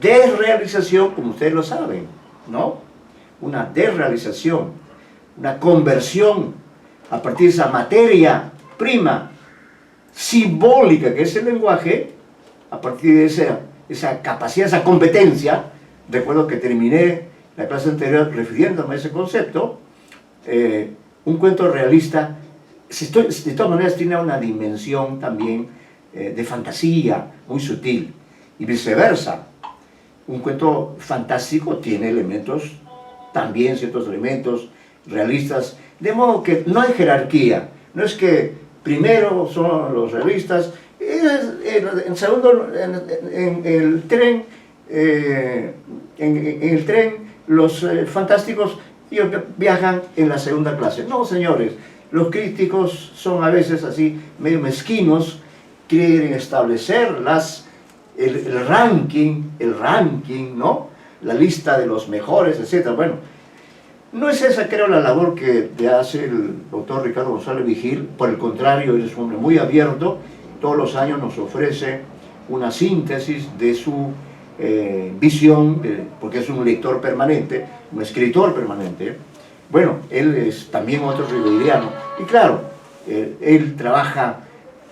desrealización, como ustedes lo saben, ¿no? Una desrealización, una conversión a partir de esa materia prima simbólica que es el lenguaje, a partir de esa capacidad, esa competencia. Recuerdo que terminé la clase anterior refiriéndome a ese concepto. Un cuento realista, de todas maneras, tiene una dimensión también de fantasía muy sutil, y viceversa. Un cuento fantástico tiene elementos, también ciertos elementos realistas, de modo que no hay jerarquía. No es que primero son los realistas, en segundo, en el tren, en el tren los fantásticos viajan en la segunda clase. No, señores, los críticos son a veces así medio mezquinos, quieren establecer el ranking, ¿no? La lista de los mejores, etc. Bueno, no es esa, creo, la labor que hace el doctor Ricardo González Vigil. Por el contrario, él es un hombre muy abierto. Todos los años nos ofrece una síntesis de su visión, porque es un lector permanente, un escritor permanente. Bueno, él es también otro ribeiriano. Y claro, él trabaja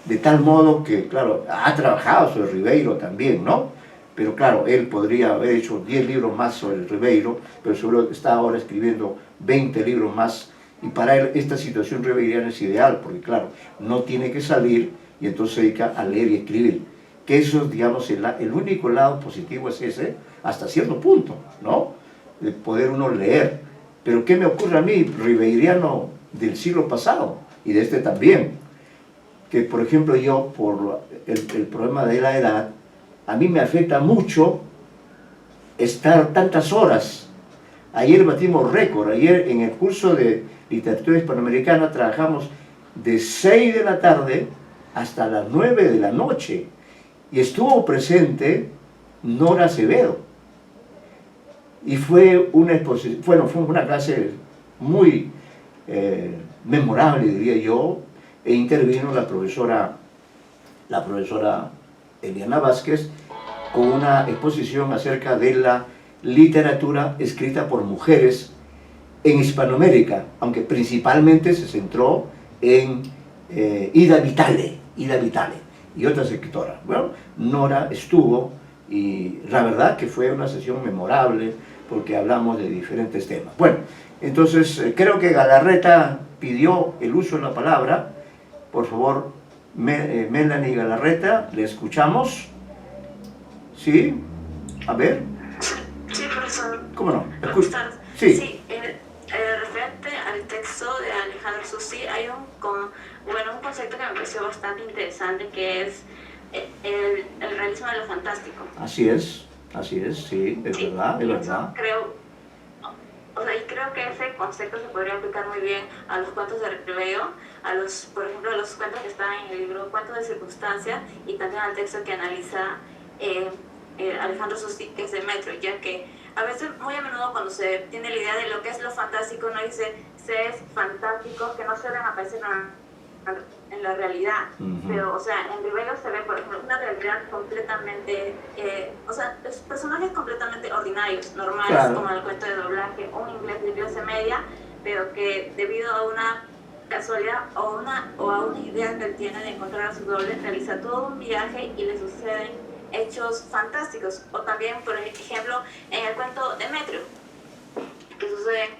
de tal modo que, claro, ha trabajado sobre Ribeiro también, ¿no? Pero claro, él podría haber hecho 10 libros más sobre el Ribeiro, pero seguro está ahora escribiendo 20 libros más, y para él esta situación ribeiriana es ideal, porque claro, no tiene que salir y entonces se dedica a leer y escribir. Que eso, digamos, el único lado positivo es ese, hasta cierto punto, ¿no? De poder uno leer. Pero ¿qué me ocurre a mí, ribeiriano del siglo pasado, y de este también? Que, por ejemplo, yo, por el problema de la edad, a mí me afecta mucho estar tantas horas. Ayer batimos récord. Ayer en el curso de literatura hispanoamericana trabajamos de 6 de la tarde hasta las 9 de la noche. Y estuvo presente Nora Acevedo. Y fue una exposición, bueno, fue una clase muy memorable, diría yo, e intervino la profesora Eliana Vázquez con una exposición acerca de la literatura escrita por mujeres en Hispanoamérica, aunque principalmente se centró en Ida Vitale y otras escritoras. Bueno, Nora estuvo, y la verdad que fue una sesión memorable porque hablamos de diferentes temas. Bueno, entonces creo que Galarreta pidió el uso de la palabra. Por favor, Melanie Galarreta, le escuchamos. ¿Sí? A ver. Sí, profesor. ¿Cómo no? Buenas tardes. Sí. Sí, referente al texto de Alejandro Sussi, hay un concepto que me pareció bastante interesante, que es el realismo de lo fantástico. Así es, sí, es verdad, es verdad. Creo que ese concepto se podría aplicar muy bien a los cuentos de Ribeiro, por ejemplo, a los cuentos que están en el libro Cuentos de Circunstancia, y también al texto que analiza Alejandro Sussi, que es de Metro, ya que a veces, muy a menudo, cuando se tiene la idea de lo que es lo fantástico, uno dice seres fantásticos que no suelen aparecer en la realidad. Pero, o sea, en Ribeiro se ve, por ejemplo, una realidad completamente, los personajes completamente ordinarios, normales, claro, como en el cuento de doblaje, un inglés de clase media, pero que debido a una casualidad o a una idea que él tiene de encontrar a su doble, realiza todo un viaje y le suceden hechos fantásticos. O también, por ejemplo, en el cuento de Metro, que suceden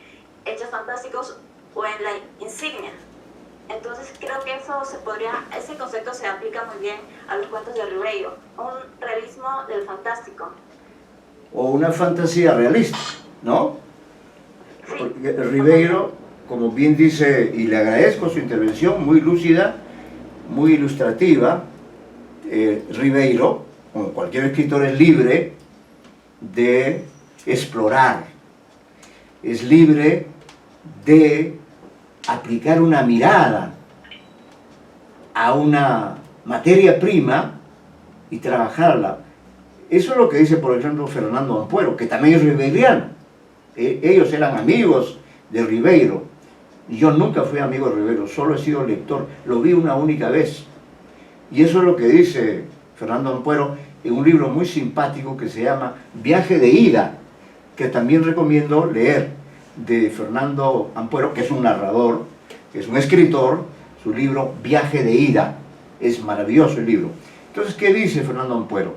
hechos fantásticos, o en la insignia. Entonces creo que ese concepto se aplica muy bien a los cuentos de Ribeiro, un realismo del fantástico. O una fantasía realista, ¿no? Sí. Porque Ribeiro, como bien dice, y le agradezco su intervención, muy lúcida, muy ilustrativa, Ribeiro, como cualquier escritor, es libre de explorar, es libre de aplicar una mirada a una materia prima y trabajarla. Eso es lo que dice, por ejemplo, Fernando Ampuero, que también es ribeiriano. Ellos eran amigos de Ribeiro. Yo nunca fui amigo de Ribeiro, solo he sido lector, lo vi una única vez. Y eso es lo que dice Fernando Ampuero en un libro muy simpático que se llama Viaje de Ida, que también recomiendo leer, de Fernando Ampuero, que es un narrador, que es un escritor. Su libro Viaje de Ida, es maravilloso el libro. Entonces, ¿qué dice Fernando Ampuero?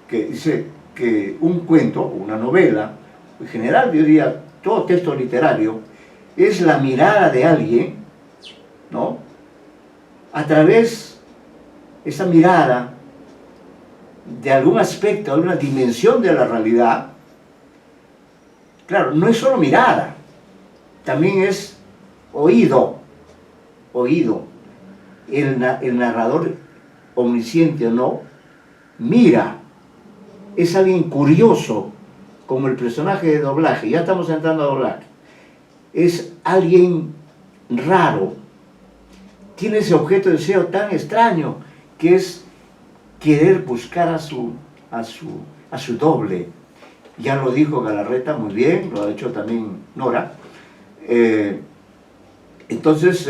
Que dice que un cuento, una novela, en general yo diría todo texto literario, es la mirada de alguien, ¿no?, a través de esa mirada de algún aspecto, de alguna dimensión de la realidad. Claro, no es solo mirada, también es oído. El narrador, omnisciente o no, mira, es alguien curioso, como el personaje de doblaje, ya estamos entrando a doblaje, es alguien raro, tiene ese objeto de deseo tan extraño, que es querer buscar a su doble. Ya lo dijo Galarreta muy bien, lo ha hecho también Nora. Entonces,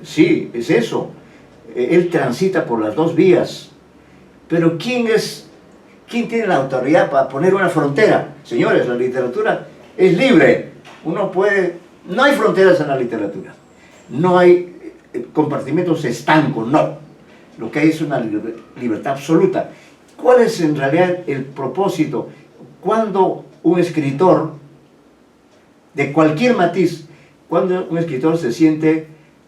sí, es eso. Él transita por las dos vías. Pero ¿quién tiene la autoridad para poner una frontera? Señores, la literatura es libre. No hay fronteras en la literatura. No hay compartimentos estancos, no. Lo que hay es una libertad absoluta. ¿Cuál es en realidad el propósito? Cuando un escritor, de cualquier matiz, cuando un escritor se siente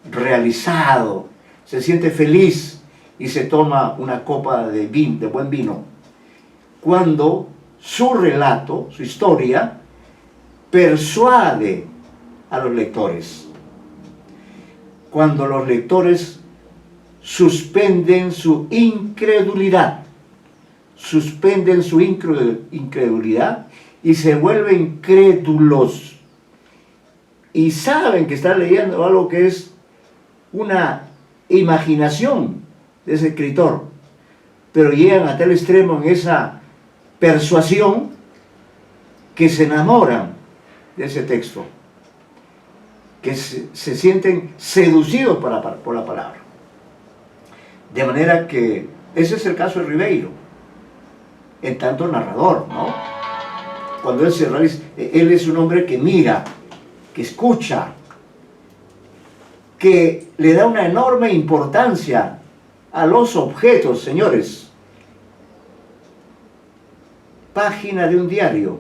realizado, se siente feliz y se toma una copa de buen vino, cuando su relato, su historia, persuade a los lectores, cuando los lectores suspenden su incredulidad, y se vuelven crédulos y saben que están leyendo algo que es una imaginación de ese escritor, pero llegan a tal extremo en esa persuasión que se enamoran de ese texto, que se sienten seducidos por la palabra. De manera que ese es el caso de Ribeiro, en tanto narrador, ¿no? Cuando él se realiza, él es un hombre que mira, que escucha, que le da una enorme importancia a los objetos, señores. Página de un diario.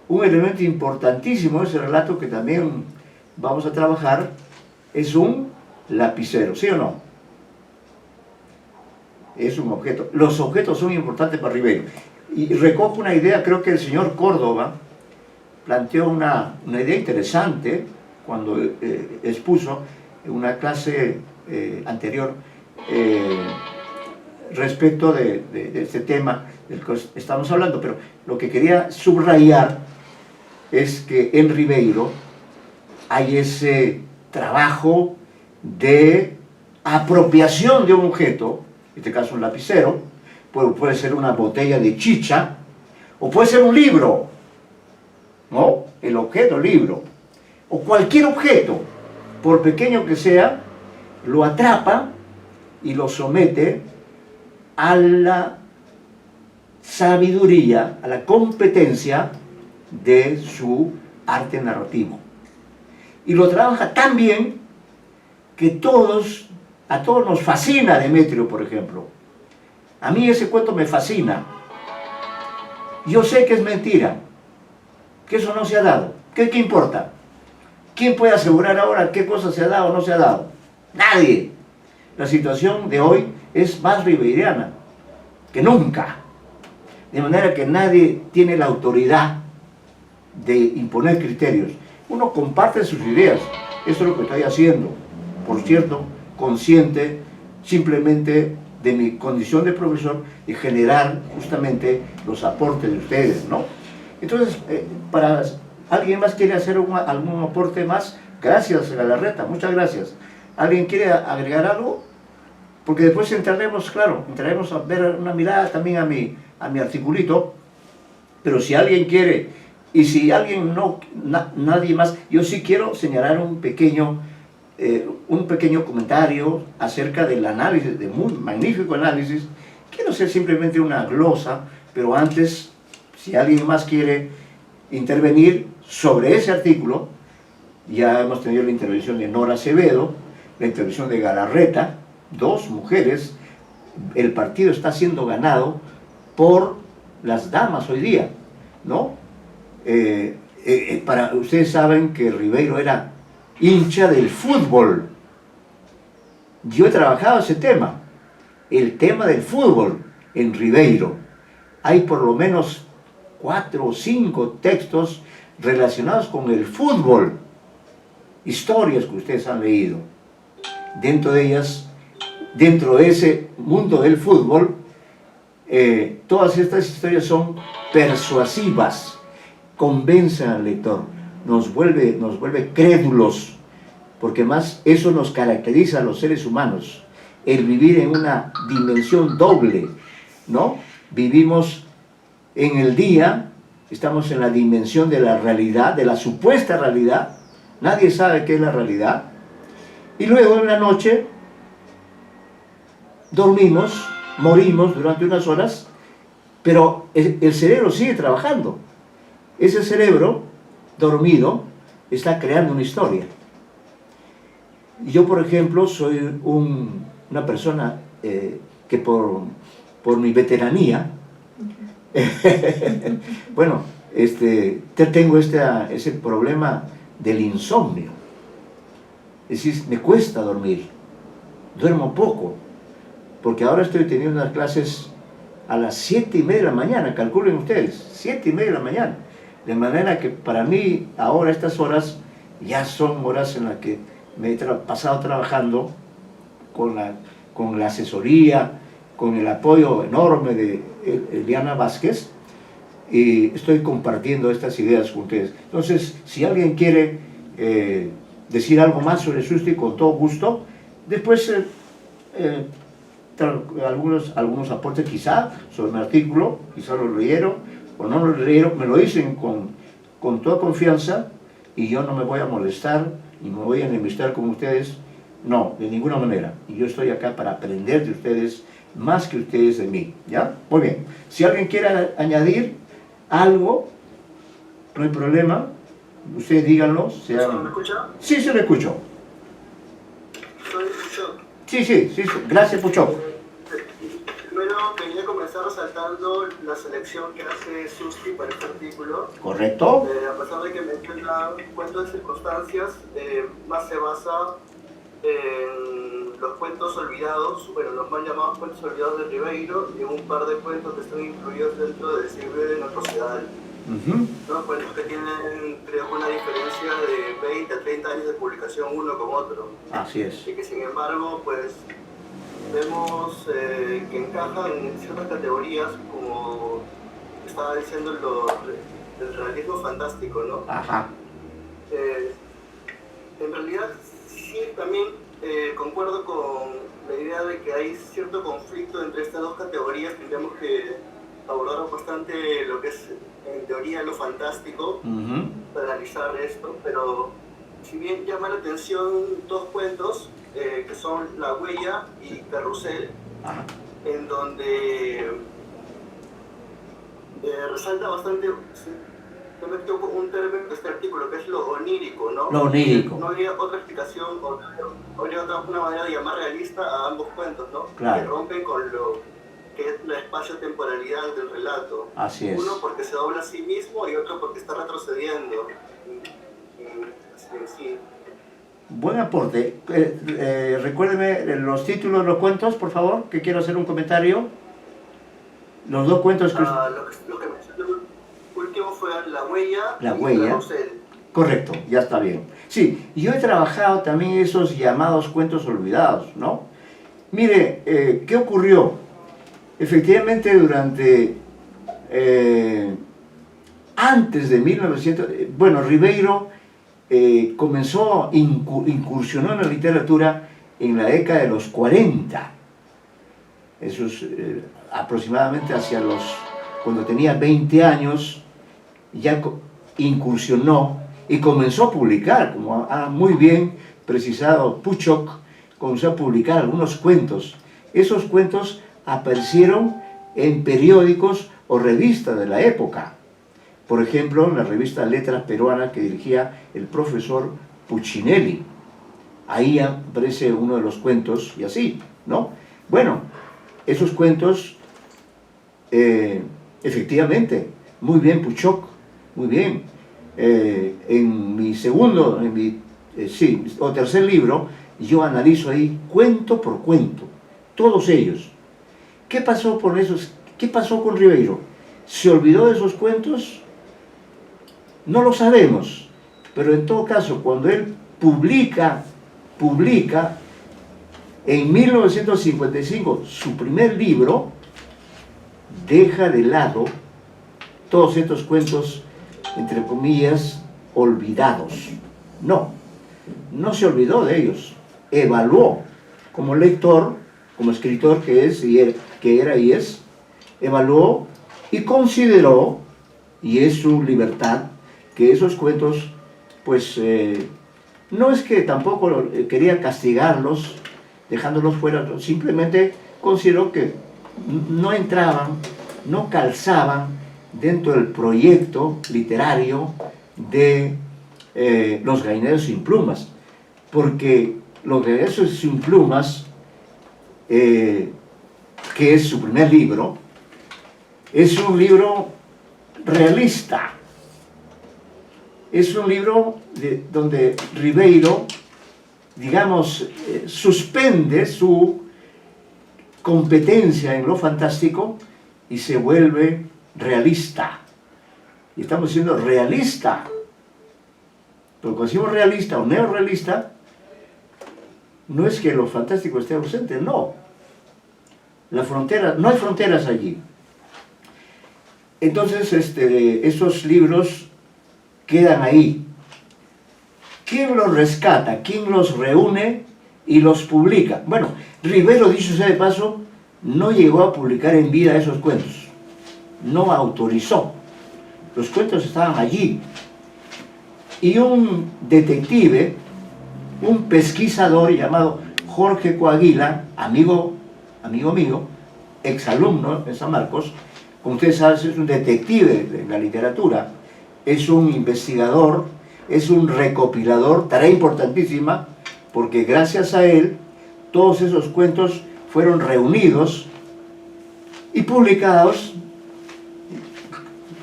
Un elemento importantísimo de ese relato que también vamos a trabajar es un lapicero, ¿sí o no? Es un objeto. Los objetos son importantes para Ribeiro. Y recojo una idea, creo que el señor Córdoba planteó una idea interesante cuando expuso en una clase anterior respecto de este tema del que estamos hablando, pero lo que quería subrayar es que en Ribeiro hay ese trabajo de apropiación de un objeto, en este caso un lapicero, puede ser una botella de chicha, o puede ser un libro, ¿no? El objeto, libro, o cualquier objeto, por pequeño que sea, lo atrapa y lo somete a la sabiduría, a la competencia de su arte narrativo. Y lo trabaja tan bien que a todos nos fascina Demetrio, por ejemplo. A mí ese cuento me fascina. Yo sé que es mentira, que eso no se ha dado. ¿Qué importa? ¿Quién puede asegurar ahora qué cosa se ha dado o no se ha dado? Nadie. La situación de hoy es más ribeiriana que nunca. De manera que nadie tiene la autoridad de imponer criterios. Uno comparte sus ideas. Eso es lo que estoy haciendo. Por cierto, consciente simplemente de mi condición de profesor y generar justamente los aportes de ustedes, ¿no? Entonces, para alguien más quiere hacer algún aporte más, gracias Galarreta, muchas gracias. ¿Alguien quiere agregar algo? Porque después entraremos a ver una mirada también a mi articulito, pero si alguien quiere, y si alguien nadie más, yo sí quiero señalar un pequeño comentario acerca del análisis, de muy magnífico análisis quiero hacer simplemente una glosa, pero antes, si alguien más quiere intervenir sobre ese artículo, ya hemos tenido la intervención de Nora Acevedo, la intervención de Galarreta, dos mujeres. El partido está siendo ganado por las damas hoy día, ¿no? Ustedes saben que Ribeiro era hincha del fútbol. Yo he trabajado ese tema, el tema del fútbol en Ribeiro. Hay por lo menos 4 o 5 textos relacionados con el fútbol, historias que ustedes han leído. Dentro de ellas, dentro de ese mundo del fútbol, todas estas historias son persuasivas, convencen al lector, nos vuelve crédulos, porque más eso nos caracteriza a los seres humanos, el vivir en una dimensión doble, ¿no? Vivimos en el día, estamos en la dimensión de la realidad, de la supuesta realidad, nadie sabe qué es la realidad, y luego en la noche dormimos, morimos durante unas horas, pero el cerebro sigue trabajando. Ese cerebro dormido está creando una historia. Yo, por ejemplo, soy una persona que por mi veteranía, bueno, tengo ese problema del insomnio. Es decir, me cuesta dormir, duermo poco, porque ahora estoy teniendo unas clases a las 7:30 de la mañana, calculen ustedes, 7:30 de la mañana, de manera que para mí ahora estas horas ya son horas en las que me he pasado trabajando con la asesoría, con el apoyo enorme de Eliana Vázquez, y estoy compartiendo estas ideas con ustedes. Entonces, si alguien quiere decir algo más sobre Susty, con todo gusto. Después, algunos aportes quizá sobre mi artículo, quizá lo leyeron o no lo leyeron, me lo dicen con toda confianza, y yo no me voy a molestar ni me voy a enemistar con ustedes, no, de ninguna manera. Y yo estoy acá para aprender de ustedes más que ustedes de mí, ¿ya? Muy bien. Si alguien quiere añadir algo, no hay problema, ustedes díganlo. ¿Se me escucha? Sí, se me escuchó. Soy Puchok. Sí, gracias, Puchok. Primero quería comenzar resaltando la selección que hace Susty para este artículo. Correcto. A pesar de que menciona cuentos de circunstancias, más se basa en los cuentos olvidados, bueno, los mal llamados cuentos olvidados de Ribeiro, y un par de cuentos que están incluidos dentro del siglo de Atrocidad. ¿No? Cuentos que tienen, creo que una diferencia de 20 a 30 años de publicación uno con otro. Así es. Y que sin embargo, pues, vemos que encajan en ciertas categorías, como estaba diciendo el realismo fantástico, ¿no? Ajá. En realidad, sí, también concuerdo con la idea de que hay cierto conflicto entre estas dos categorías. Tendríamos que abordar bastante lo que es, en teoría, lo fantástico, para analizar esto, pero si bien llama la atención dos cuentos, que son La Huella y Carrusel, en donde resalta bastante, no me equivoco, un término de este artículo, que es lo onírico, ¿no? Lo onírico. No habría otra explicación, o habría una manera de llamar realista a ambos cuentos, ¿no? Claro. Que rompen con lo que es la espacio-temporalidad del relato. Así es. Uno porque se dobla a sí mismo y otro porque está retrocediendo. Sí. Buen aporte. Recuérdeme los títulos de los cuentos, por favor, que quiero hacer un comentario. Los dos cuentos que... Lo que mencioné último fue La Huella La y Huella. Carrusel. Correcto, ya está bien. Sí, yo he trabajado también esos llamados cuentos olvidados, ¿no? Mire, ¿qué ocurrió? Efectivamente, durante... antes de 1900... Bueno, Ribeiro incursionó en la literatura en la década de los 40. Eso es aproximadamente cuando tenía 20 años, ya incursionó y comenzó a publicar, como ha muy bien precisado Puchok, comenzó a publicar algunos cuentos. Esos cuentos aparecieron en periódicos o revistas de la época. Por ejemplo, en la revista Letras Peruanas que dirigía el profesor Puccinelli. Ahí aparece uno de los cuentos y así, ¿no? Bueno, esos cuentos, efectivamente, muy bien Puchoc, muy bien. En mi segundo, o tercer libro, yo analizo ahí cuento por cuento, todos ellos. ¿Qué pasó por esos? ¿Qué pasó con Ribeiro? ¿Se olvidó de esos cuentos? No lo sabemos, pero en todo caso, cuando él publica en 1955 su primer libro, deja de lado todos estos cuentos, entre comillas, olvidados. No se olvidó de ellos. Evaluó como lector, como escritor que es, que era y es, evaluó y consideró, y es su libertad, que esos cuentos, pues, no es que tampoco quería castigarlos, dejándolos fuera, simplemente consideró que no entraban, no calzaban dentro del proyecto literario de Los Gallineros sin Plumas, porque Los Gallineros sin Plumas, que es su primer libro, es un libro realista. Es un libro donde Ribeiro, digamos, suspende su competencia en lo fantástico y se vuelve realista. Y estamos diciendo realista. Pero cuando decimos realista o neorrealista, no es que lo fantástico esté ausente, no. La frontera, no hay fronteras allí. Entonces, esos libros quedan ahí. ¿Quién los rescata? ¿Quién los reúne y los publica? Bueno, Ribeiro, dicho sea de paso, no llegó a publicar en vida esos cuentos. No autorizó. Los cuentos estaban allí. Y un detective, un pesquisador llamado Jorge Coaguila, amigo mío, exalumno en San Marcos, como ustedes saben, es un detective de la literatura, es un investigador, es un recopilador, tarea importantísima, porque gracias a él todos esos cuentos fueron reunidos y publicados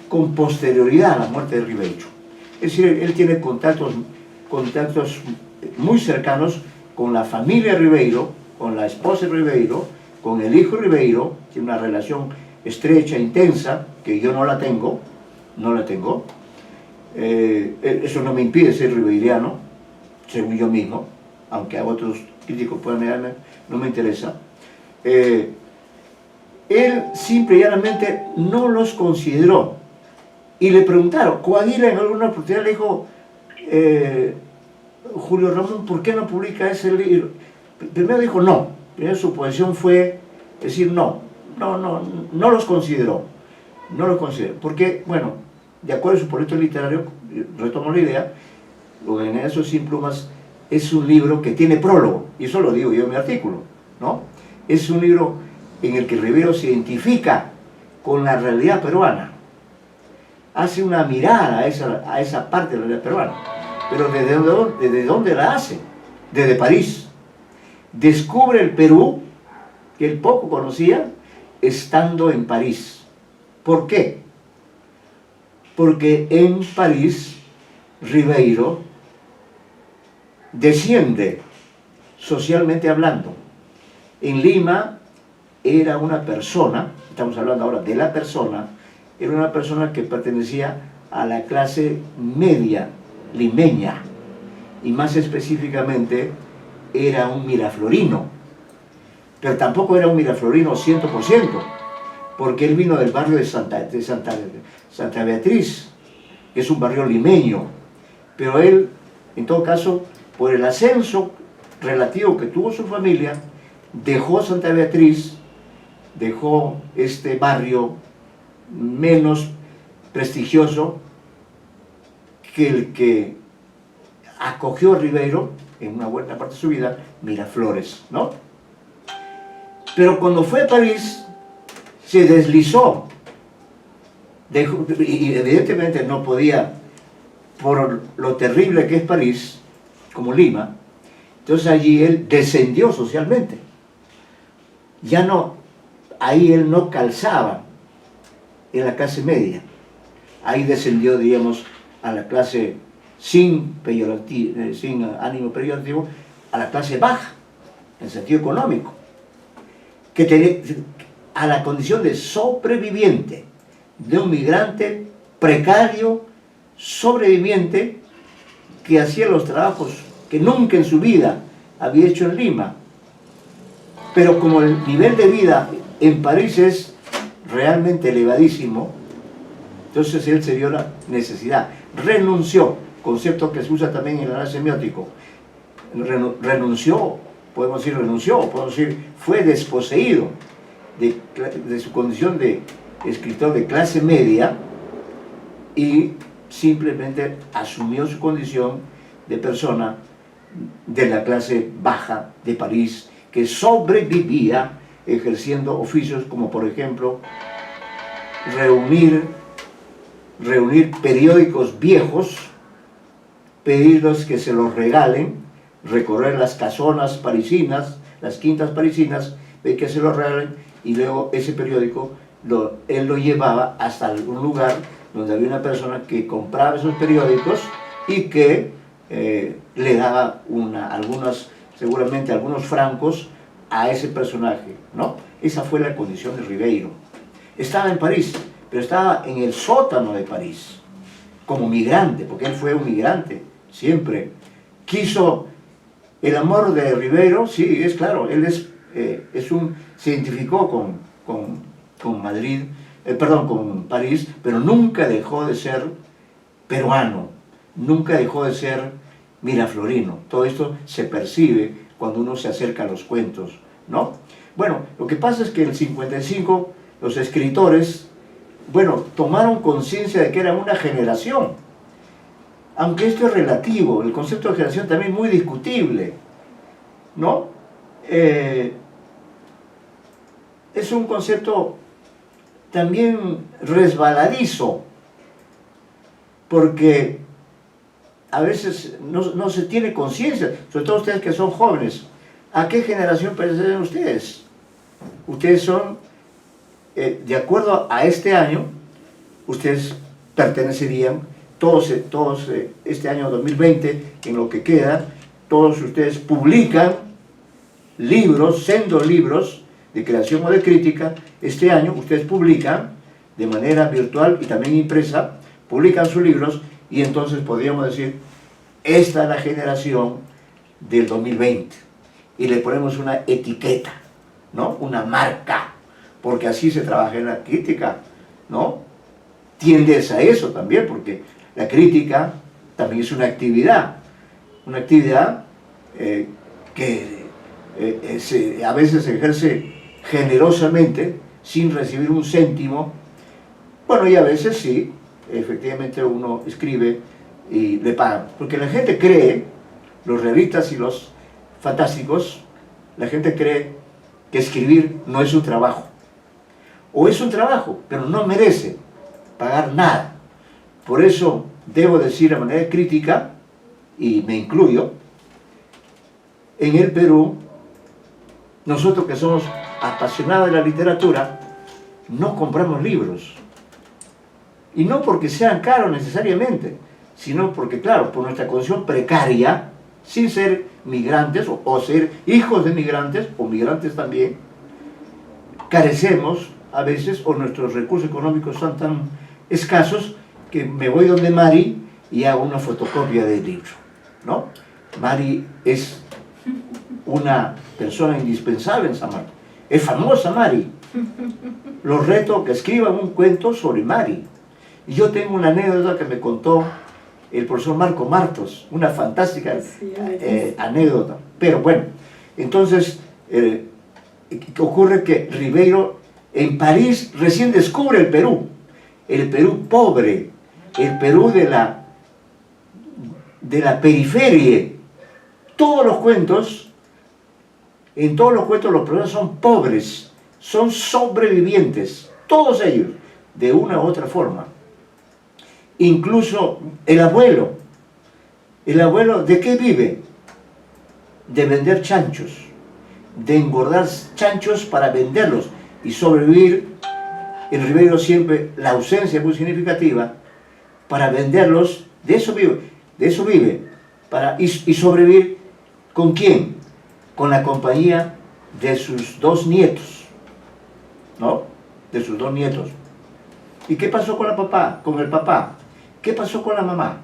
con posterioridad a la muerte de Ribeiro. Es decir, él tiene contactos muy cercanos con la familia Ribeiro, con la esposa de Ribeiro, con el hijo Ribeiro, tiene una relación estrecha, intensa, que yo no la tengo. Eso no me impide ser ribeiriano, según yo mismo, aunque a otros críticos puedan negarme, no me interesa. Él simple y llanamente no los consideró. Y le preguntaron, Coaguila en alguna oportunidad le dijo, Julio Ramón, ¿por qué no publica ese libro? Primero dijo no, primero su posición fue decir no los consideró, porque, bueno, de acuerdo a su proyecto literario, retomo la idea, Los Gallineros sin Plumas es un libro que tiene prólogo, y eso lo digo yo en mi artículo, ¿no? Es un libro en el que Ribeiro se identifica con la realidad peruana, hace una mirada a esa parte de la realidad peruana, pero ¿desde dónde la hace? Desde París. Descubre el Perú, que él poco conocía, estando en París. ¿Por qué? Porque en París Ribeiro desciende socialmente hablando. En Lima era una persona, estamos hablando ahora de la persona, era una persona que pertenecía a la clase media limeña, y más específicamente era un miraflorino, pero tampoco era un miraflorino 100%, porque él vino del barrio de Santa Beatriz, que es un barrio limeño, pero él, en todo caso, por el ascenso relativo que tuvo su familia, dejó Santa Beatriz, dejó este barrio menos prestigioso que el que acogió a Ribeiro en una buena parte de su vida, Miraflores, ¿no? Pero cuando fue a París, se deslizó. Y evidentemente no podía, por lo terrible que es París, como Lima, entonces allí él descendió socialmente. Ya no, ahí él no calzaba en la clase media. Ahí descendió, digamos, a la clase sin ánimo peyorativo, a la clase baja, en sentido económico, que tenía, a la condición de sobreviviente, de un migrante precario, sobreviviente, que hacía los trabajos que nunca en su vida había hecho en Lima. Pero como el nivel de vida en París es realmente elevadísimo, entonces él se dio la necesidad, renunció, concepto que se usa también en el análisis semiótico, renunció, podemos decir, fue desposeído de su condición de escritor de clase media y simplemente asumió su condición de persona de la clase baja de París, que sobrevivía ejerciendo oficios como, por ejemplo, reunir periódicos viejos, pedirlos que se los regalen, recorrer las casonas parisinas, las quintas parisinas, que se los regalen, y luego ese periódico él lo llevaba hasta un lugar donde había una persona que compraba esos periódicos y que le daba seguramente algunos francos a ese personaje, ¿no? Esa fue la condición de Ribeiro. Estaba en París, pero estaba en el sótano de París, como migrante, porque él fue un migrante, siempre. Quiso el amor de Ribeiro, sí, es claro, él se identificó con Madrid, con París, pero nunca dejó de ser peruano, nunca dejó de ser miraflorino. Todo esto se percibe cuando uno se acerca a los cuentos, ¿no? Bueno, lo que pasa es que en el 55 los escritores, tomaron conciencia de que era una generación, aunque esto es relativo, el concepto de generación también es muy discutible, ¿no? Es un concepto también resbaladizo, porque a veces no se tiene conciencia, sobre todo ustedes que son jóvenes. ¿A qué generación pertenecen ustedes? Ustedes son, de acuerdo a este año, ustedes pertenecerían, todos este año 2020, en lo que queda, todos ustedes publican libros, sendos libros de creación o de crítica. Este año ustedes publican de manera virtual y también impresa, publican sus libros, y entonces podríamos decir, esta es la generación del 2020, y le ponemos una etiqueta, ¿no? Una marca, porque así se trabaja en la crítica, ¿no? Tiendes a eso también, porque la crítica también es una actividad que a veces se ejerce generosamente, sin recibir un céntimo. Bueno, y a veces sí, efectivamente uno escribe y le pagan, porque la gente cree, los realistas y los fantásticos, la gente cree que escribir no es un trabajo, o es un trabajo, pero no merece pagar nada. Por eso debo decir de manera crítica, y me incluyo, en el Perú, nosotros que somos apasionados de la literatura, no compramos libros. Y no porque sean caros necesariamente, sino porque, claro, por nuestra condición precaria, sin ser migrantes o ser hijos de migrantes o migrantes también, carecemos a veces, o nuestros recursos económicos son tan escasos, que me voy donde Mari y hago una fotocopia del libro, ¿no? Mari es una persona indispensable en San Marcos, es famosa Mari. Los reto que escriban un cuento sobre Mari. Y yo tengo una anécdota que me contó el profesor Marco Martos, una fantástica anécdota. Pero bueno, entonces ocurre que Ribeiro en París recién descubre el Perú pobre, el Perú de la periferia. Todos los cuentos En todos los cuentos los personajes son pobres, son sobrevivientes, todos ellos, de una u otra forma. Incluso el abuelo, ¿de qué vive? De vender chanchos, de engordar chanchos para venderlos y sobrevivir. En Ribeiro siempre la ausencia es muy significativa, para venderlos, de eso vive, y sobrevivir. ¿Con quién? Con la compañía de sus 2 nietos, ¿no? De sus 2 nietos. ¿Y qué pasó con el papá? ¿Qué pasó con la mamá?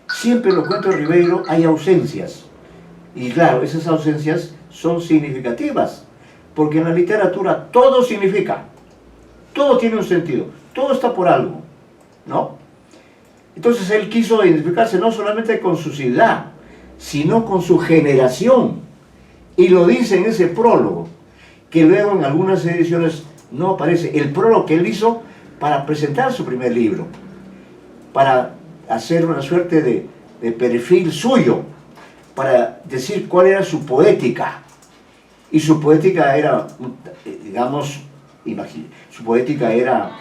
Siempre en los cuentos de Ribeiro hay ausencias. Y claro, esas ausencias son significativas, porque en la literatura todo significa, todo tiene un sentido, todo está por algo, ¿no? Entonces él quiso identificarse no solamente con su ciudad, sino con su generación. Y lo dice en ese prólogo, que luego en algunas ediciones no aparece. El prólogo que él hizo para presentar su primer libro, para hacer una suerte de perfil suyo, para decir cuál era su poética. Y su poética era, digamos, su poética era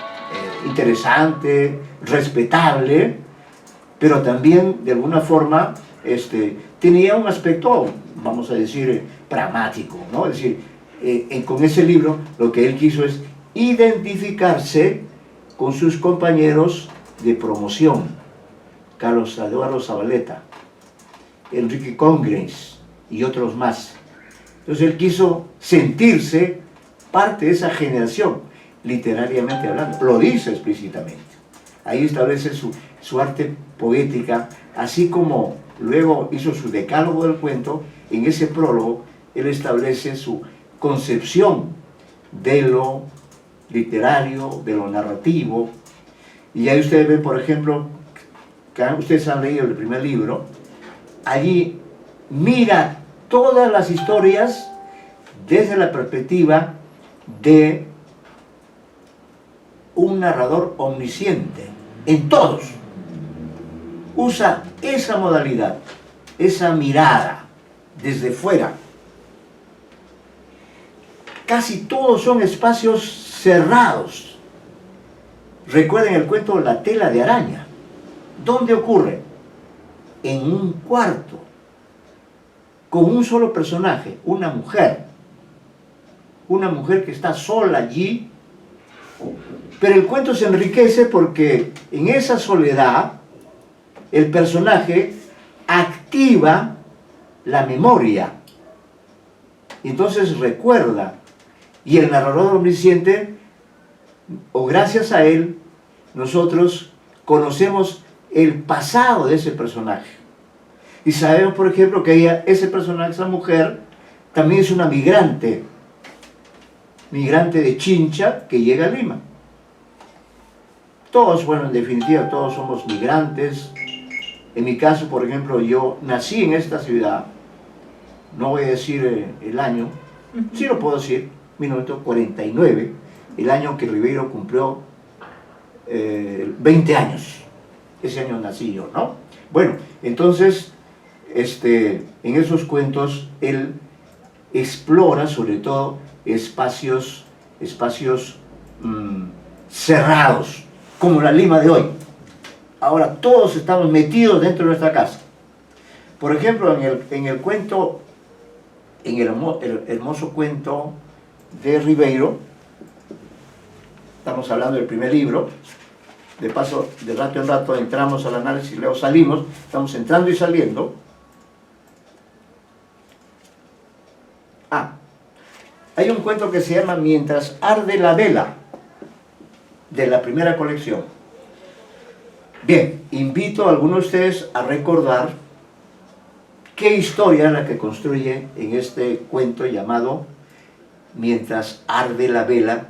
interesante, respetable, pero también de alguna forma tenía un aspecto, vamos a decir, pragmático, ¿no? Es decir, con ese libro lo que él quiso es identificarse con sus compañeros de promoción, Carlos Eduardo Zavaleta, Enrique Congres y otros más. Entonces él quiso sentirse parte de esa generación, literariamente hablando, lo dice explícitamente. Ahí establece su arte poética, así como luego hizo su decálogo del cuento. En ese prólogo él establece su concepción de lo literario, de lo narrativo. Y ahí ustedes ven, por ejemplo, que ustedes han leído el primer libro, allí mira todas las historias desde la perspectiva de un narrador omnisciente, en todos. Usa esa modalidad, esa mirada desde fuera. Casi todos son espacios cerrados. Recuerden el cuento La tela de araña. ¿Dónde ocurre? En un cuarto, con un solo personaje, una mujer que está sola allí, pero el cuento se enriquece porque en esa soledad el personaje activa la memoria, y entonces recuerda, y el narrador omnisciente, o gracias a él, nosotros conocemos el pasado de ese personaje. Y sabemos, por ejemplo, que ese personaje, esa mujer, también es una migrante de Chincha que llega a Lima. Todos, bueno, en definitiva, todos somos migrantes. En mi caso, por ejemplo, yo nací en esta ciudad, no voy a decir el año, sí lo puedo decir, 1949, el año que Ribeiro cumplió 20 años. Ese año nací yo, ¿no? Bueno, entonces, en esos cuentos, él explora sobre todo espacios cerrados, como la Lima de hoy. Ahora todos estamos metidos dentro de nuestra casa. Por ejemplo, en el cuento, en el hermoso cuento de Ribeiro, estamos hablando del primer libro, de paso, de rato en rato entramos al análisis, luego salimos, estamos entrando y saliendo. Hay un cuento que se llama Mientras arde la vela, de la primera colección. Bien, invito a algunos de ustedes a recordar qué historia es la que construye en este cuento llamado Mientras arde la vela,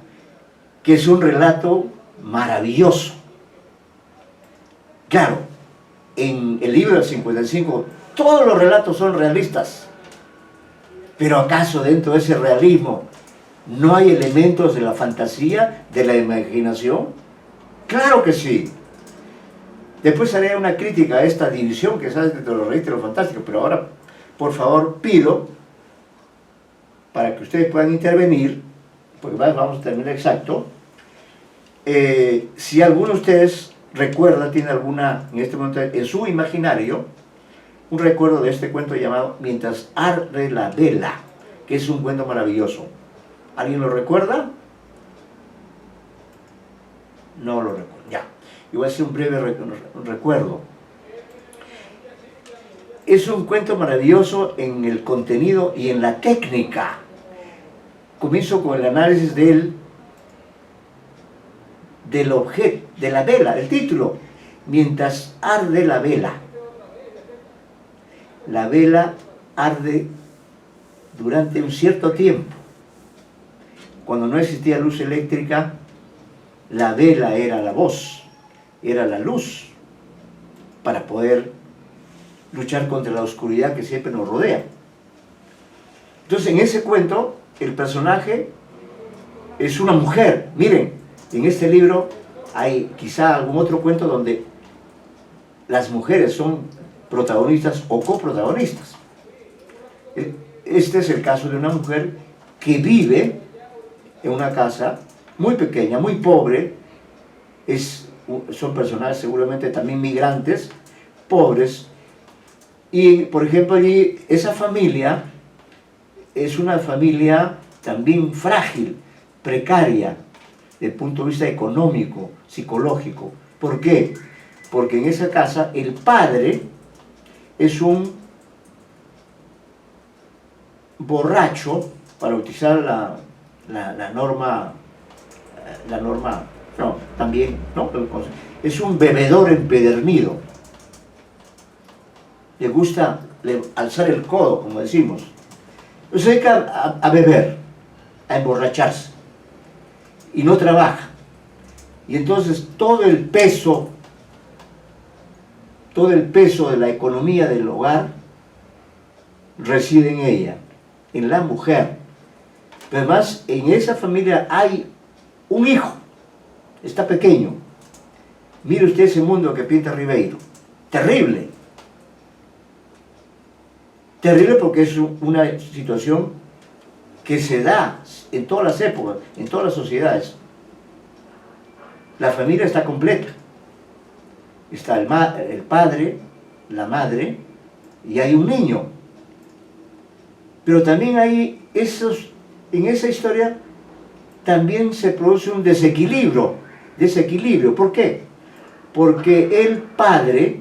que es un relato maravilloso. Claro, en el libro del 55 todos los relatos son realistas, pero ¿acaso dentro de ese realismo no hay elementos de la fantasía, de la imaginación? Claro que sí. Después haré una crítica a esta división que se hace entre lo realista y lo fantástico, pero ahora, por favor, pido para que ustedes puedan intervenir, porque vamos a terminar exacto. Si alguno de ustedes recuerda, tiene alguna, en este momento, en su imaginario, un recuerdo de este cuento llamado Mientras arde la vela, que es un cuento maravilloso. ¿Alguien lo recuerda? No lo recuerdo. Ya. Yo voy a hacer un breve recuerdo. Es un cuento maravilloso en el contenido y en la técnica. Comienzo con el análisis del objeto, de la vela, el título. Mientras arde la vela. La vela arde durante un cierto tiempo. Cuando no existía luz eléctrica, la vela era la voz, era la luz para poder luchar contra la oscuridad que siempre nos rodea. Entonces, en ese cuento, el personaje es una mujer. Miren, en este libro hay quizá algún otro cuento donde las mujeres son protagonistas o coprotagonistas. Este es el caso de una mujer que vive en una casa muy pequeña, muy pobre. Son personajes seguramente también migrantes, pobres. Y, por ejemplo, allí esa familia es una familia también frágil, precaria, desde el punto de vista económico, psicológico. ¿Por qué? Porque en esa casa el padre es un borracho, para utilizar la norma, no, también, ¿no? Es un bebedor empedernido. Le gusta alzar el codo, como decimos. Se dedica a beber, a emborracharse, y no trabaja. Y entonces todo el peso de la economía del hogar reside en ella, en la mujer. Pero además, en esa familia hay un hijo, está pequeño. Mire usted ese mundo que pinta Ribeiro. Terrible. Terrible porque es una situación que se da en todas las épocas, en todas las sociedades. La familia está completa. Está el padre, la madre, y hay un niño. Pero también hay en esa historia también se produce un desequilibrio. ¿Por qué? Porque el padre,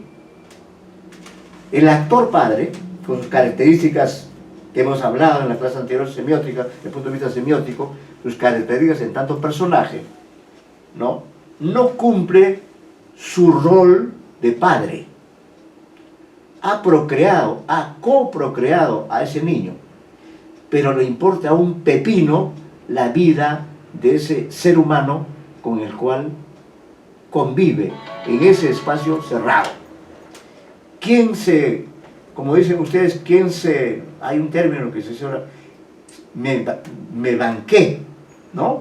el actor padre, con sus características que hemos hablado en la clase anterior semiótica, desde el punto de vista semiótico, sus características en tanto personaje, no cumple su rol de padre. Ha coprocreado a ese niño, pero le importa a un pepino la vida de ese ser humano con el cual convive en ese espacio cerrado. Como dicen ustedes, hay un término que se dice ahora, me banqué, ¿no?